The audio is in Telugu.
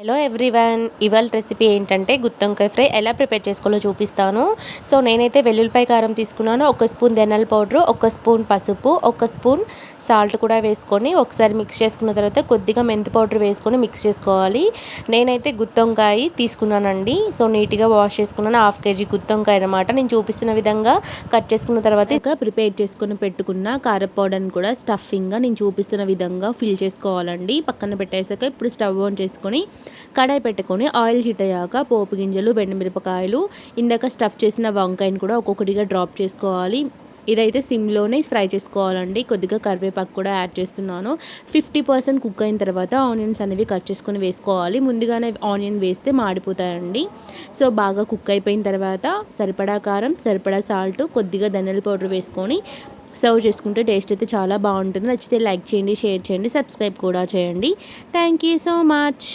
హలో ఎవ్రీవన్, ఇవాళ రెసిపీ ఏంటంటే గుత్తొంకాయ ఫ్రై ఎలా ప్రిపేర్ చేసుకోవాలో చూపిస్తాను. సో నేనైతే వెల్లుల్లిపాయ కారం తీసుకున్నాను. 1 స్పూన్ ధనియాల పౌడరు, 1 స్పూన్ పసుపు, 1 స్పూన్ సాల్ట్ కూడా వేసుకొని ఒకసారి మిక్స్ చేసుకున్న తర్వాత కొద్దిగా మెంతి పౌడర్ వేసుకొని మిక్స్ చేసుకోవాలి. నేనైతే గుత్తొంకాయ తీసుకున్నానండి. సో నీట్గా వాష్ చేసుకున్నాను. 1/2 కేజీ గుత్తొంకాయ అనమాట. నేను చూపిస్తున్న విధంగా కట్ చేసుకున్న తర్వాత ఇక ప్రిపేర్ చేసుకుని పెట్టుకున్న కారం పౌడర్ని కూడా స్టఫింగ్గా నేను చూపిస్తున్న విధంగా ఫిల్ చేసుకోవాలండి. పక్కన పెట్టేసాక ఇప్పుడు స్టవ్ ఆన్ చేసుకొని కడాయి పెట్టుకొని ఆయిల్ హీట్ అయ్యాక పోపు గింజలు, మిరపకాయలు, ఇందాక స్టఫ్ చేసిన వంకాయని కూడా ఒక్కొక్కటిగా డ్రాప్ చేసుకోవాలి. ఇదైతే సిమ్లోనే ఫ్రై చేసుకోవాలండి. కొద్దిగా కరివేపాకు కూడా యాడ్ చేస్తున్నాను. 50% కుక్ అయిన తర్వాత ఆనియన్స్ అనేవి కట్ చేసుకొని వేసుకోవాలి. ముందుగానే ఆనియన్ వేస్తే మాడిపోతాయండి. సో బాగా కుక్ అయిపోయిన తర్వాత సరిపడా కారం, సరిపడా సాల్ట్, కొద్దిగా ధనియాల పౌడర్ వేసుకొని సర్వ్ చేసుకుంటే టేస్ట్ అయితే చాలా బాగుంటుంది. నచ్చితే లైక్ చేయండి, షేర్ చేయండి, సబ్స్క్రైబ్ కూడా చేయండి. Thank you so much.